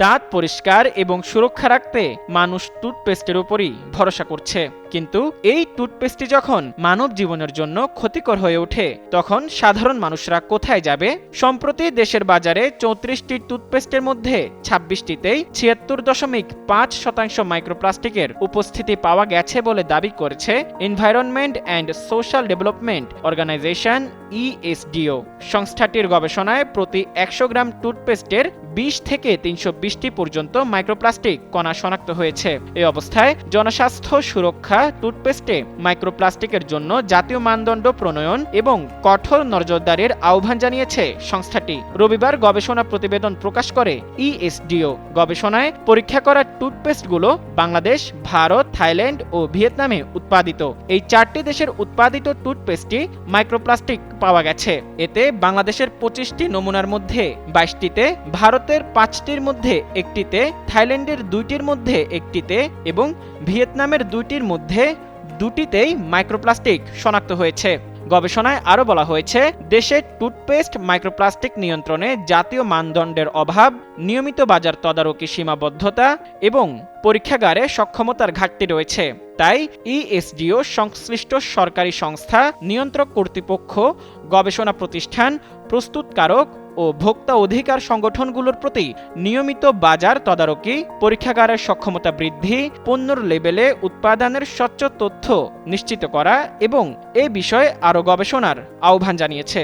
দাঁত পরিষ্কার এবং সুরক্ষা রাখতে মানুষ টুথপেস্টের উপরই ভরসা করছে, কিন্তু এই টুথপেস্টটি যখন মানব জীবনের জন্য ক্ষতিকর হয়ে ওঠে তখন সাধারণ মানুষরা কোথায় যাবে? সম্প্রতি দেশের বাজারে 34টি টুথপেস্টের মধ্যে 26টিতেই 76.5% মাইক্রোপ্লাস্টিকের উপস্থিতি পাওয়া গেছে বলে দাবি করেছে environment and social development organisation ESDO. সংস্থাটির গবেষণায় প্রতি 100 গ্রাম টুথপেস্টের 20 থেকে 320টি পর্যন্ত মাইক্রোপ্লাস্টিক কণা শনাক্ত হয়েছে। এই অবস্থায় জনস্বাস্থ্য সুরক্ষা টুথপেস্টে মাইক্রোপ্লাস্টিকের জন্য জাতীয় মানদণ্ড প্রণয়ন এবং কঠোর নজরদারির আহ্বান জানিয়েছে সংস্থাটি। রবিবার গবেষণা প্রতিবেদন প্রকাশ করে ইএসডিও। গবেষণায় পরীক্ষা করা টুথপেস্টগুলো বাংলাদেশ, ভারত, থাইল্যান্ড ও ভিয়েতনামে উৎপাদিত। এই 4টি দেশের উৎপাদিত টুথপেস্টে মাইক্রোপ্লাস্টিক পাওয়া গেছে। এতে বাংলাদেশের 25টি নমুনার মধ্যে 22টিতে, ভারতের 5টির মধ্যে 1টিতে, থাইল্যান্ডের 2টির মধ্যে 1টিতে এবং ভিয়েতনামের 2টির মধ্যে 2টিতেই মাইক্রোপ্লাস্টিক শনাক্ত হয়েছে। গবেষণায় আরও বলা হয়েছে, দেশে টুথপেস্ট মাইক্রোপ্লাস্টিক নিয়ন্ত্রণে জাতীয় মানদণ্ডের অভাব, নিয়মিত বাজার তদারকি সীমাবদ্ধতা এবং পরীক্ষাগারে সক্ষমতার ঘাটতি রয়েছে। তাই ইএসডিও সংশ্লিষ্ট সরকারি সংস্থা, নিয়ন্ত্রক কর্তৃপক্ষ, গবেষণা প্রতিষ্ঠান, প্রস্তুতকারক ও ভোক্তা অধিকার সংগঠনগুলোর প্রতি নিয়মিত বাজার তদারকি, পরীক্ষাগারের সক্ষমতা বৃদ্ধি, পণ্যের লেবেলে উৎপাদনের স্বচ্ছ তথ্য নিশ্চিত করা এবং এ বিষয়ে আরও গবেষণার আহ্বান জানিয়েছে।